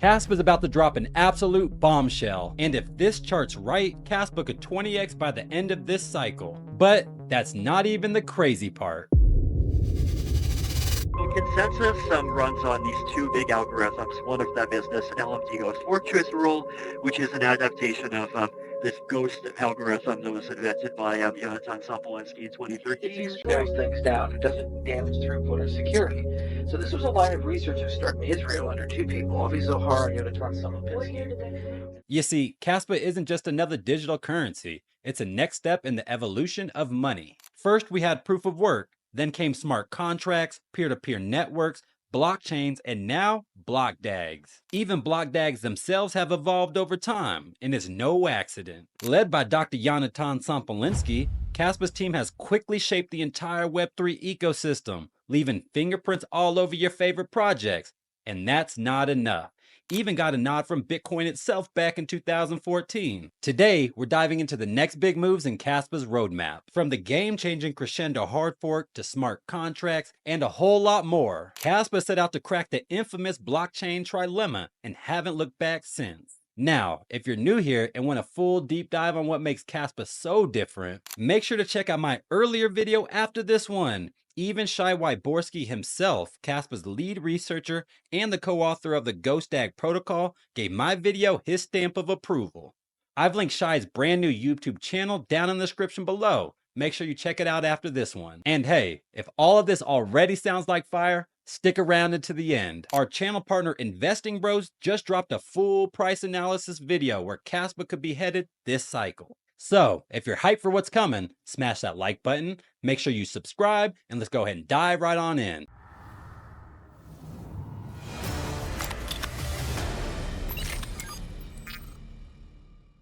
Kaspa is about to drop an absolute bombshell, and if this chart's right, Kaspa could 20x by the end of this cycle. But that's not even the crazy part. Consensus runs on these two big algorithms. One of them is this LMD Ghost Fortress rule, which is an adaptation of this ghost algorithm that was invented by Jonathan Sopolinski in 2013. It slows things down. It doesn't damage throughput or security. So this was a line of research that started in Israel under two people, Avi Zohar and Jonathan Sopolinski. You see, Kaspa isn't just another digital currency. It's a next step in the evolution of money. First, we had proof of work. Then came smart contracts, peer-to-peer networks, blockchains, and now block DAGs. Even block DAGs themselves have evolved over time, and it's no accident. Led by Dr. Jonathan Sopolinski, Kaspa's team has quickly shaped the entire Web3 ecosystem, leaving fingerprints all over your favorite projects. And that's not enough. Even got a nod from Bitcoin itself back in 2014. Today, we're diving into the next big moves in Kaspa's roadmap. From the game-changing Crescendo Hard Fork to smart contracts and a whole lot more. Kaspa set out to crack the infamous blockchain trilemma and haven't looked back since. Now, if you're new here and want a full deep dive on what makes Kaspa so different, make sure to check out my earlier video after this one. Even Shai Wyborski himself, Kaspa's lead researcher and the co-author of the Ghost DAG protocol, gave my video his stamp of approval. I've linked Shai's brand new YouTube channel down in the description below. Make sure you check it out after this one. And hey, if all of this already sounds like fire, stick around until the end. Our channel partner Investing Bros just dropped a full price analysis video where Kaspa could be headed this cycle. So, if you're hyped for what's coming, smash that like button, make sure you subscribe, and let's go ahead and dive right on in.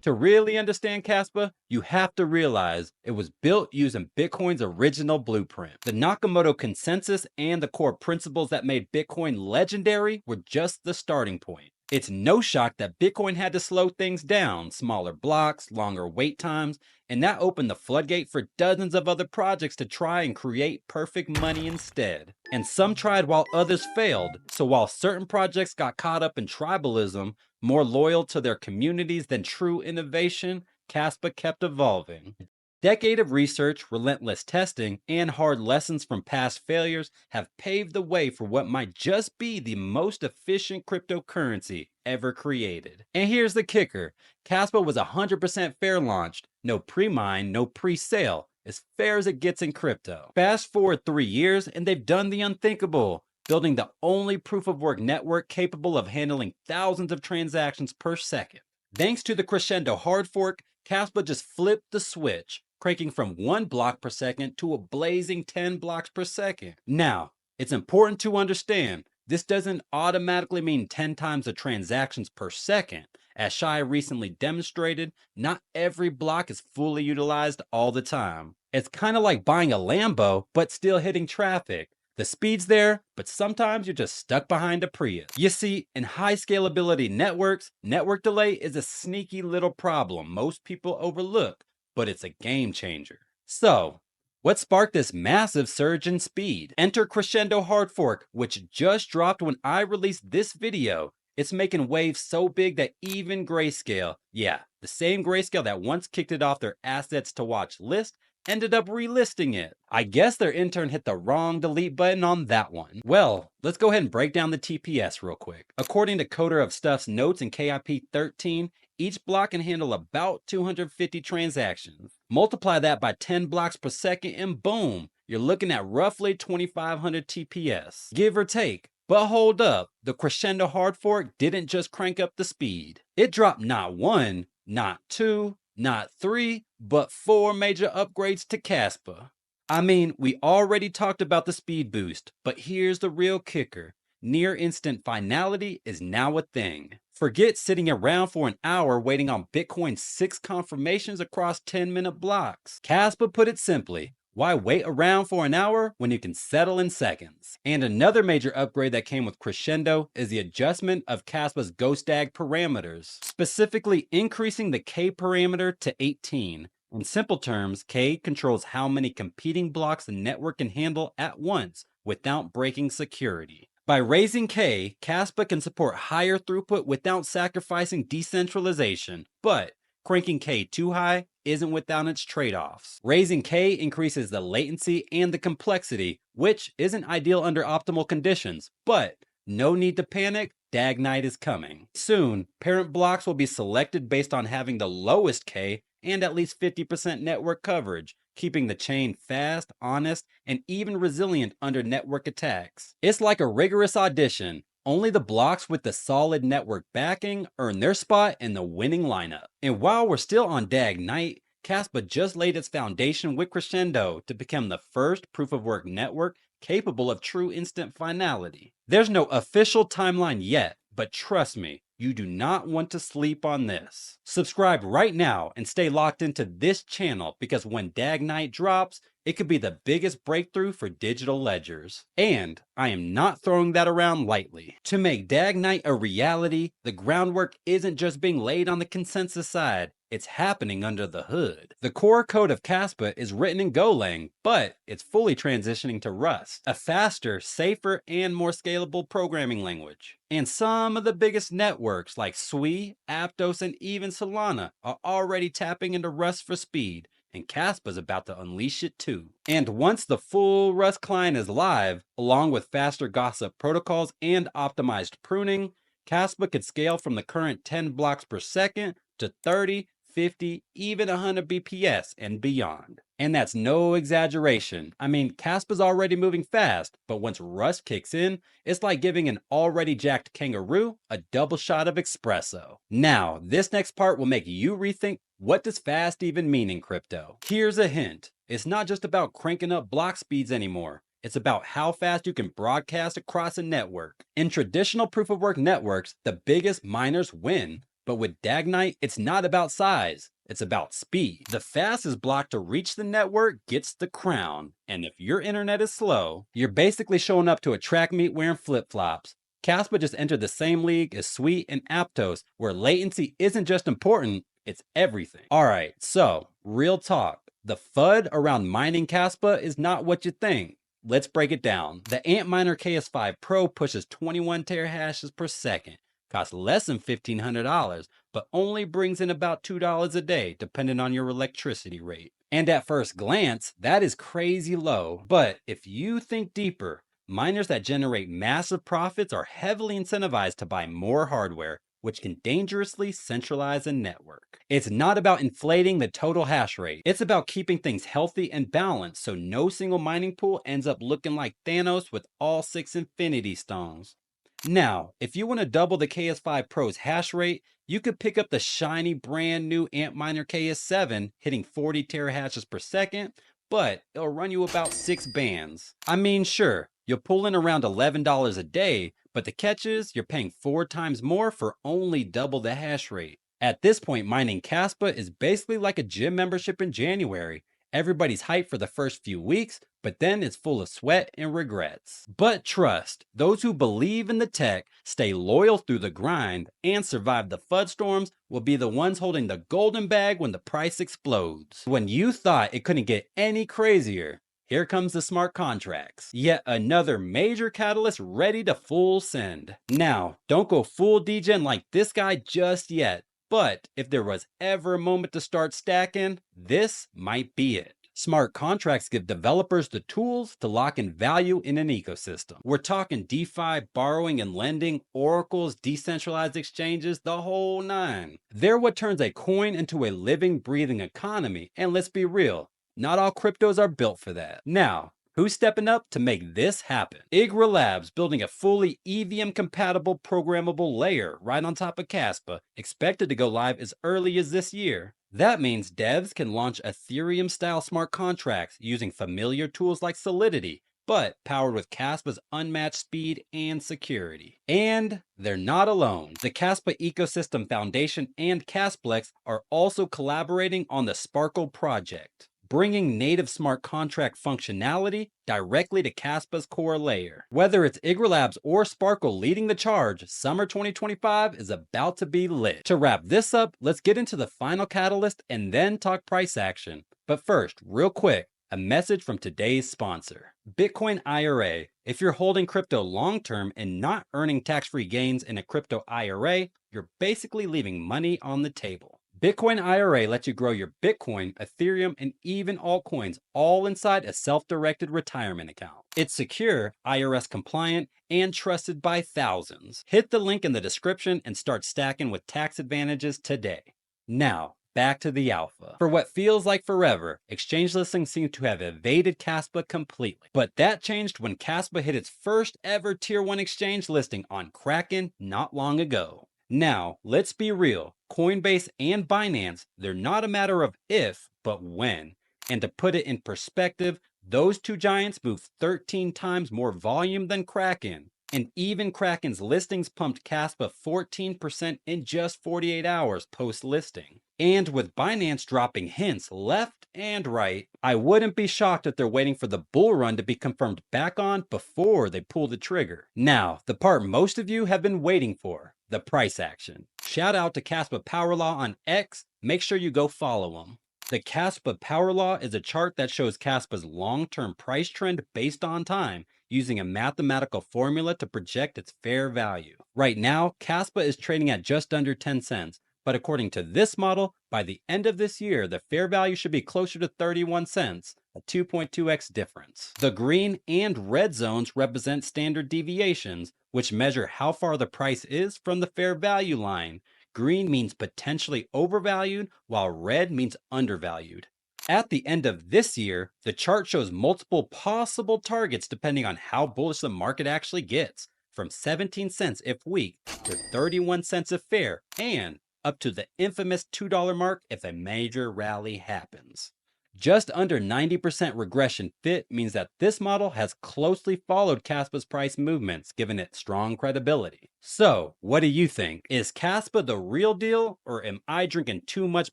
To really understand Kaspa, you have to realize it was built using Bitcoin's original blueprint. The Nakamoto consensus and the core principles that made Bitcoin legendary were just the starting point. It's no shock that Bitcoin had to slow things down, smaller blocks, longer wait times, and that opened the floodgate for dozens of other projects to try and create perfect money instead. And some tried while others failed, so while certain projects got caught up in tribalism, more loyal to their communities than true innovation, Kaspa kept evolving. Decade of research, relentless testing, and hard lessons from past failures have paved the way for what might just be the most efficient cryptocurrency ever created. And here's the kicker. Kaspa was 100% fair launched. No pre-mine, no pre-sale. As fair as it gets in crypto. Fast forward 3 years and they've done the unthinkable. Building the only proof-of-work network capable of handling thousands of transactions per second. Thanks to the Crescendo Hard Fork, Kaspa just flipped the switch, cranking from 1 block per second to a blazing 10 blocks per second. Now, it's important to understand, this doesn't automatically mean 10 times the transactions per second. As Shai recently demonstrated, not every block is fully utilized all the time. It's kind of like buying a Lambo, but still hitting traffic. The speed's there, but sometimes you're just stuck behind a Prius. You see, in high scalability networks, network delay is a sneaky little problem most people overlook, but it's a game changer. So, what sparked this massive surge in speed? Enter Crescendo Hard Fork, which just dropped when I released this video. It's making waves so big that even Grayscale, yeah, the same Grayscale that once kicked it off their assets to watch list, ended up relisting it. I guess their intern hit the wrong delete button on that one. Well, let's go ahead and break down the TPS real quick. According to Coder of Stuff's notes in KIP 13, each block can handle about 250 transactions. Multiply that by 10 blocks per second and boom, you're looking at roughly 2500 TPS, give or take. But hold up, the Crescendo Hard Fork didn't just crank up the speed. It dropped not 1, not 2, not 3, but 4 major upgrades to Kaspa. I mean, we already talked about the speed boost, but here's the real kicker. Near instant finality is now a thing. Forget sitting around for an hour waiting on Bitcoin's 6 confirmations across 10-minute blocks. Kaspa put it simply, why wait around for an hour when you can settle in seconds? And another major upgrade that came with Crescendo is the adjustment of Kaspa's Ghost DAG parameters, specifically increasing the K parameter to 18. In simple terms, K controls how many competing blocks the network can handle at once without breaking security. By raising K, Kaspa can support higher throughput without sacrificing decentralization, but cranking K too high isn't without its trade-offs. Raising K increases the latency and the complexity, which isn't ideal under optimal conditions, but no need to panic, DAGKnight is coming. Soon, parent blocks will be selected based on having the lowest K and at least 50% network coverage, keeping the chain fast, honest, and even resilient under network attacks. It's like a rigorous audition. Only the blocks with the solid network backing earn their spot in the winning lineup. And while we're still on DAGKnight, Kaspa just laid its foundation with Crescendo to become the first proof-of-work network capable of true instant finality. There's no official timeline yet, but trust me, you do not want to sleep on this. Subscribe right now and stay locked into this channel, because when DAGKnight drops, it could be the biggest breakthrough for digital ledgers. And I am not throwing that around lightly. To make DAGKnight a reality, the groundwork isn't just being laid on the consensus side, it's happening under the hood. The core code of Kaspa is written in Golang, but it's fully transitioning to Rust, a faster, safer, and more scalable programming language. And some of the biggest networks like Sui, Aptos, and even Solana are already tapping into Rust for speed, and Kaspa's about to unleash it too. And once the full Rust client is live, along with faster gossip protocols and optimized pruning, Kaspa could scale from the current 10 blocks per second to 30, 50, even 100 BPS and beyond. And that's no exaggeration. I mean, Kaspa's already moving fast, but once Rust kicks in, it's like giving an already jacked kangaroo a double shot of espresso. Now, this next part will make you rethink, what does fast even mean in crypto? Here's a hint. It's not just about cranking up block speeds anymore. It's about how fast you can broadcast across a network. In traditional proof-of-work networks, the biggest miners win. But with DAGKnight, it's not about size, it's about speed. The fastest block to reach the network gets the crown. And if your internet is slow, you're basically showing up to a track meet wearing flip-flops. Kaspa just entered the same league as Sui and Aptos, where latency isn't just important, it's everything. Alright, so, real talk. The FUD around mining Kaspa is not what you think. Let's break it down. The Antminer KS5 Pro pushes 21 terahashes per second. Costs less than $1,500, but only brings in about $2 a day, depending on your electricity rate. And at first glance, that is crazy low. But if you think deeper, miners that generate massive profits are heavily incentivized to buy more hardware, which can dangerously centralize a network. It's not about inflating the total hash rate. It's about keeping things healthy and balanced so no single mining pool ends up looking like Thanos with all 6 Infinity Stones. Now, if you want to double the KS5 Pro's hash rate, you could pick up the shiny brand new Antminer KS7 hitting 40 terahashes per second, but it'll run you about 6 bands. I mean, sure, you'll pull in around $11 a day, but the catch is you're paying 4 times more for only double the hash rate. At this point, mining Kaspa is basically like a gym membership in January. Everybody's hyped for the first few weeks, but then it's full of sweat and regrets. But trust, those who believe in the tech, stay loyal through the grind, and survive the FUD storms will be the ones holding the golden bag when the price explodes. When you thought it couldn't get any crazier, here comes the smart contracts. Yet another major catalyst ready to full send. Now, don't go full degen like this guy just yet. But if there was ever a moment to start stacking, this might be it. Smart contracts give developers the tools to lock in value in an ecosystem. We're talking DeFi, borrowing and lending, oracles, decentralized exchanges, the whole nine. They're what turns a coin into a living, breathing economy. And let's be real, not all cryptos are built for that. Now, who's stepping up to make this happen? IGRA Labs building a fully EVM-compatible programmable layer right on top of Kaspa, expected to go live as early as this year. That means devs can launch Ethereum-style smart contracts using familiar tools like Solidity, but powered with Kaspa's unmatched speed and security. And they're not alone. The Kaspa Ecosystem Foundation and Kasplex are also collaborating on the Sparkle project, bringing native smart contract functionality directly to Kaspa's core layer. Whether it's IGRA Labs or Sparkle leading the charge, summer 2025 is about to be lit. To wrap this up, let's get into the final catalyst and then talk price action. But first, real quick, a message from today's sponsor. BitcoinIRA. If you're holding crypto long-term and not earning tax-free gains in a crypto IRA, you're basically leaving money on the table. BitcoinIRA lets you grow your Bitcoin, Ethereum, and even altcoins all inside a self-directed retirement account. It's secure, IRS compliant, and trusted by thousands. Hit the link in the description and start stacking with tax advantages today. Now, back to the alpha. For what feels like forever, exchange listings seem to have evaded Kaspa completely. But that changed when Kaspa hit its first ever Tier 1 exchange listing on Kraken not long ago. Now, let's be real, Coinbase and Binance, they're not a matter of if, but when. And to put it in perspective, those two giants move 13 times more volume than Kraken. And even Kraken's listings pumped Kaspa 14% in just 48 hours post-listing. And with Binance dropping hints left and right, I wouldn't be shocked if they're waiting for the bull run to be confirmed back on before they pull the trigger. Now, the part most of you have been waiting for, the price action. Shout out to Kaspa Power Law on X, make sure you go follow him. The Kaspa Power Law is a chart that shows Kaspa's long-term price trend based on time, using a mathematical formula to project its fair value. Right now, Kaspa is trading at just under 10 cents, but according to this model, by the end of this year, the fair value should be closer to 31 cents, a 2.2x difference. The green and red zones represent standard deviations, which measure how far the price is from the fair value line. Green means potentially overvalued, while red means undervalued. At the end of this year, the chart shows multiple possible targets depending on how bullish the market actually gets, from 17 cents if weak to 31 cents if fair, and up to the infamous $2 mark if a major rally happens. Just under 90% regression fit means that this model has closely followed Kaspa's price movements, giving it strong credibility. So, what do you think? Is Kaspa the real deal, or am I drinking too much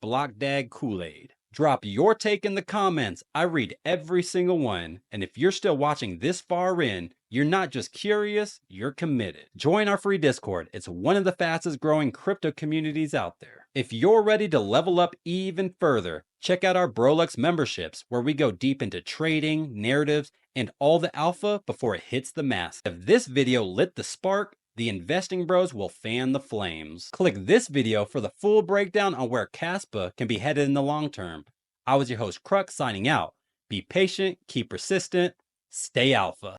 block DAG Kool-Aid? Drop your take in the comments. I read every single one. And if you're still watching this far in, you're not just curious, you're committed. Join our free Discord. It's one of the fastest growing crypto communities out there. If you're ready to level up even further, check out our Brolux memberships, where we go deep into trading, narratives, and all the alpha before it hits the mass. If this video lit the spark, the investing bros will fan the flames. Click this video for the full breakdown on where Kaspa can be headed in the long term. I was your host Crux signing out. Be patient, keep persistent, stay alpha.